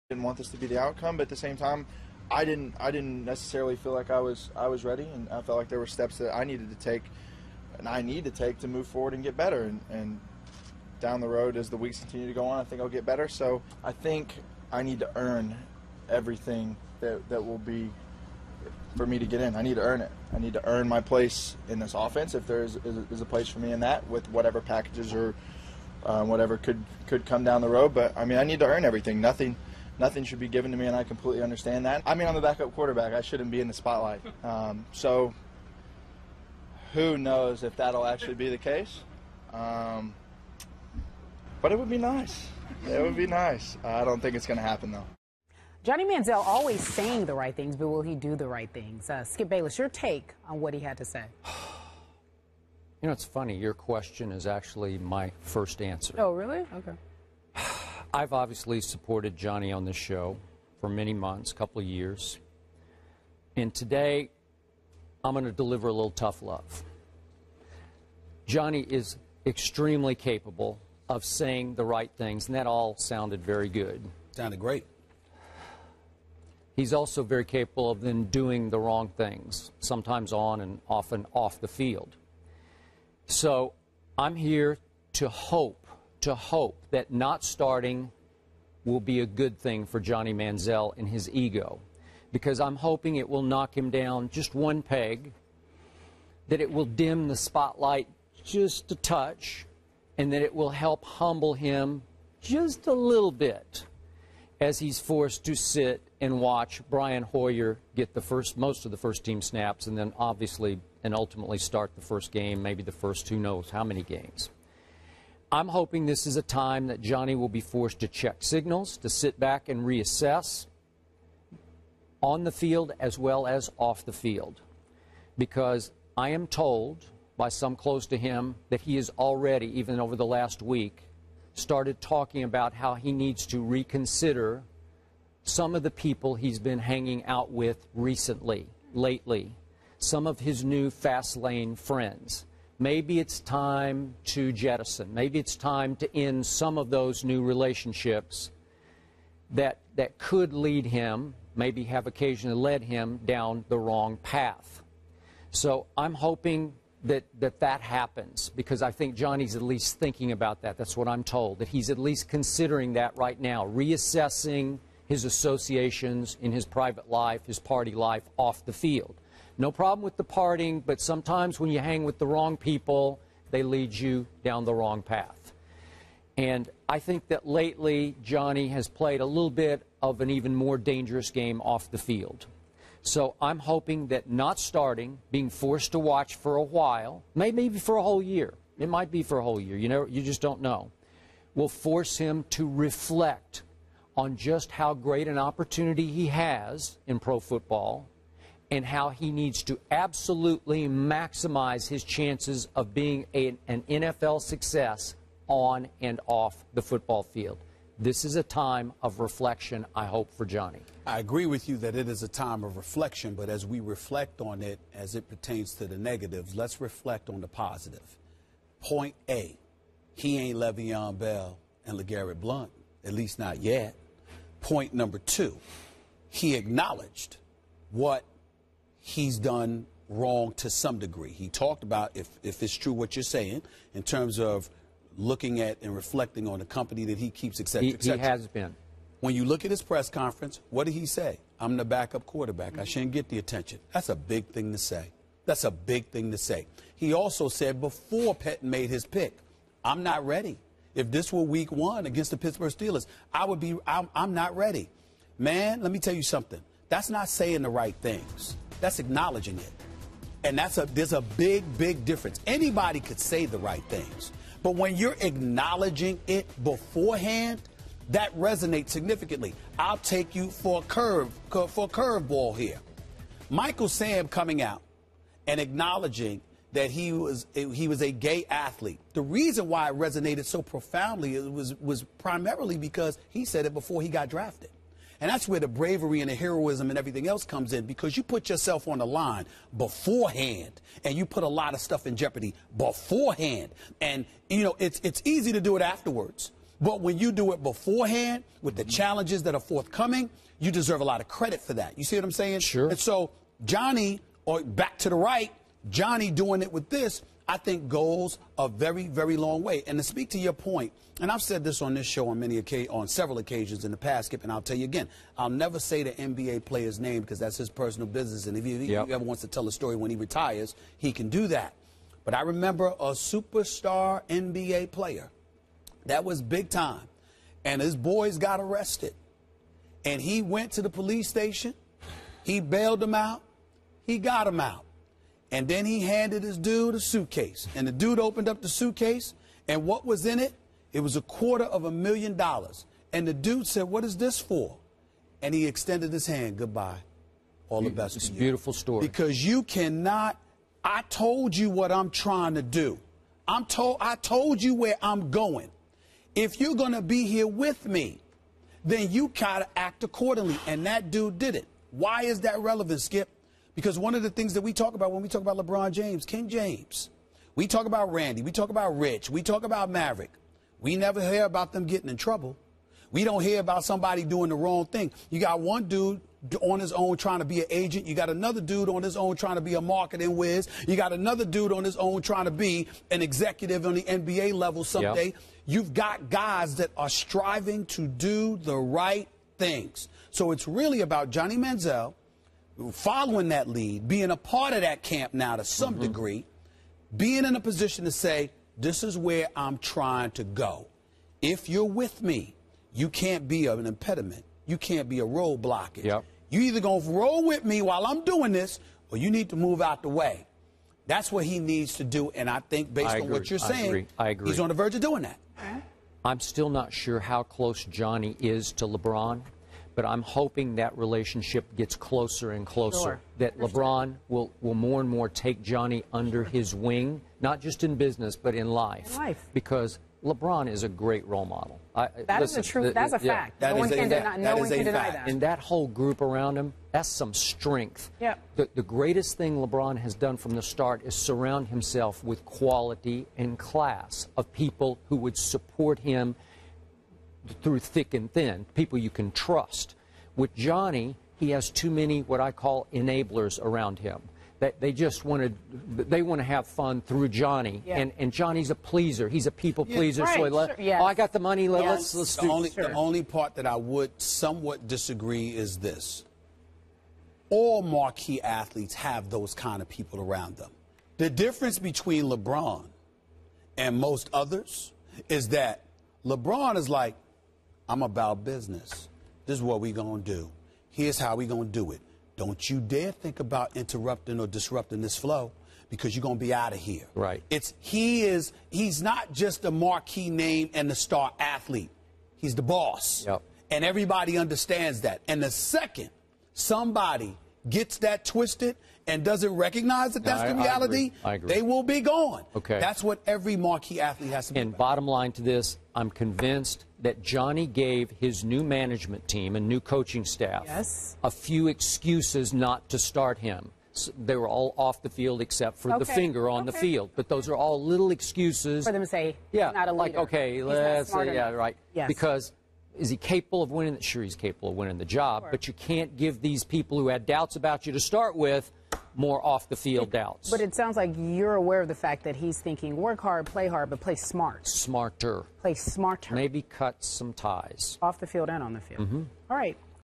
didn't want this to be the outcome, but at the same time, I didn't necessarily feel like I was ready, and I felt like there were steps that I needed to take, and I need to take to move forward and get better. And down the road, as the weeks continue to go on, I think I'll get better. So I think I need to earn everything that will be for me to get in. I need to earn it. I need to earn my place in this offense, if there is a place for me in that, with whatever packages or whatever could come down the road. But I mean, I need to earn everything. Nothing should be given to me, and I completely understand that. I mean, I'm a backup quarterback. I shouldn't be in the spotlight. So who knows if that'll actually be the case. But it would be nice. It would be nice. I don't think it's going to happen, though. Johnny Manziel always saying the right things, but will he do the right things? Skip Bayless, your take on what he had to say. You know, it's funny. Your question is actually my first answer. Oh, really? Okay. I've obviously supported Johnny on this show for many months, a couple of years. And today, I'm going to deliver a little tough love. Johnny is extremely capable of saying the right things, and that all sounded very good. Sounded great. He's also very capable of then doing the wrong things, sometimes on and often off the field. So I'm here to hope that not starting will be a good thing for Johnny Manziel and his ego, because I'm hoping it will knock him down just one peg, that it will dim the spotlight just a touch, and that it will help humble him just a little bit as he's forced to sit and watch Brian Hoyer get most of the first team snaps, and then obviously and ultimately start the first game, maybe the first who knows how many games. I'm hoping this is a time that Johnny will be forced to check signals, to sit back and reassess on the field as well as off the field, because I am told by some close to him that he has already, even over the last week, started talking about how he needs to reconsider some of the people he's been hanging out with lately, some of his new fast lane friends. Maybe it's time to jettison. Maybe it's time to end some of those new relationships that could lead him, maybe have occasionally led him down the wrong path. So I'm hoping that happens, because I think Johnny's at least thinking about that. That's what I'm told, that he's at least considering that right now, reassessing his associations in his private life, his party life off the field. No problem with the partying, but sometimes when you hang with the wrong people, they lead you down the wrong path. And I think that lately Johnny has played a little bit of an even more dangerous game off the field. So I'm hoping that not starting, being forced to watch for a while, maybe for a whole year, it might be for a whole year, you just don't know, will force him to reflect on just how great an opportunity he has in pro football, and how he needs to absolutely maximize his chances of being an NFL success on and off the football field. This is a time of reflection, I hope, for Johnny. I agree with you that it is a time of reflection, but as we reflect on it as it pertains to the negatives, let's reflect on the positive. Point A, he ain't Le'Veon Bell and LeGarrette Blount, at least not yet. Point number 2, he acknowledged what he's done wrong to some degree. He talked about, if it's true what you're saying, in terms of looking at and reflecting on the company that he keeps, et cetera, et cetera. He has been. When you look at his press conference, what did he say? I'm the backup quarterback. I shouldn't get the attention. That's a big thing to say. That's a big thing to say. He also said before Pettin made his pick, I'm not ready. If this were week 1 against the Pittsburgh Steelers, I'm not ready. Man, let me tell you something. That's not saying the right things. That's acknowledging it. And there's a big, big difference. Anybody could say the right things. But when you're acknowledging it beforehand, that resonates significantly. I'll take you for a curveball here. Michael Sam coming out and acknowledging that he was a gay athlete. The reason why it resonated so profoundly was primarily because he said it before he got drafted. And that's where the bravery and the heroism and everything else comes in, because you put yourself on the line beforehand, and you put a lot of stuff in jeopardy beforehand. And, you know, it's easy to do it afterwards. But when you do it beforehand with the challenges that are forthcoming, you deserve a lot of credit for that. You see what I'm saying? Sure. And so Johnny, or back to the right, Johnny doing it with this, I think goes a very, very long way. And to speak to your point, and I've said this on this show on several occasions in the past, Skip, and I'll tell you again, I'll never say the NBA player's name because that's his personal business. And if he ever wants to tell a story when he retires, he can do that. But I remember a superstar NBA player that was big time, and his boys got arrested. And he went to the police station. He bailed them out. He got them out. And then he handed his dude a suitcase. And the dude opened up the suitcase, and what was in it? It was $250,000. And the dude said, "What is this for?" And he extended his hand. "Goodbye. All the best to you." It's a beautiful story. Because you cannot, I told you what I'm trying to do. I told you where I'm going. If you're going to be here with me, then you got to act accordingly. And that dude did it. Why is that relevant, Skip? Because one of the things that we talk about when we talk about LeBron James, King James, we talk about Randy, we talk about Rich, we talk about Maverick. We never hear about them getting in trouble. We don't hear about somebody doing the wrong thing. You got one dude on his own trying to be an agent. You got another dude on his own trying to be a marketing whiz. You got another dude on his own trying to be an executive on the NBA level someday. Yep. You've got guys that are striving to do the right things. So it's really about Johnny Manziel following that lead, being a part of that camp now to some degree, being in a position to say, this is where I'm trying to go. If you're with me, you can't be an impediment. You can't be a roadblockage. Yep. You either going to roll with me while I'm doing this, or you need to move out the way. That's what he needs to do, and I think based on what you're saying, I agree. He's on the verge of doing that. I'm still not sure how close Johnny is to LeBron, but I'm hoping that relationship gets closer and closer. Sure. That LeBron will more and more take Johnny under his wing, not just in business, but in life. Because LeBron is a great role model. That's a fact. No one can deny that. And that whole group around him, that's some strength. Yeah. The greatest thing LeBron has done from the start is surround himself with quality and class of people who would support him through thick and thin, people you can trust. With Johnny, he has too many what I call enablers around him. That they just want to have fun through Johnny, and Johnny's a pleaser. He's a people pleaser. Right, So oh, I got the money. Let's do it. The only part that I would somewhat disagree is this: all marquee athletes have those kind of people around them. The difference between LeBron and most others is that LeBron is like, I'm about business. This is what we're going to do. Here's how we're going to do it. Don't you dare think about interrupting or disrupting this flow, because you're going to be out of here. Right. He's not just a marquee name and the star athlete. He's the boss. Yep. And everybody understands that. And the second somebody gets that twisted and doesn't recognize that that's the reality, I agree. they will be gone. Okay. That's what every marquee athlete has to be. And bottom line to this, I'm convinced that Johnny gave his new management team and new coaching staff a few excuses not to start him. So they were all off the field except for the finger on the field. But those are all little excuses. For them to say, he's not a leader. Like, okay, let's say, right. Yes. Because is he capable of winning? Sure, he's capable of winning the job. Sure. But you can't give these people who had doubts about you to start with more off-the-field doubts. But it sounds like you're aware of the fact that he's thinking, work hard, but play smart. Smarter. Play smarter. Maybe cut some ties. Off the field and on the field. All right.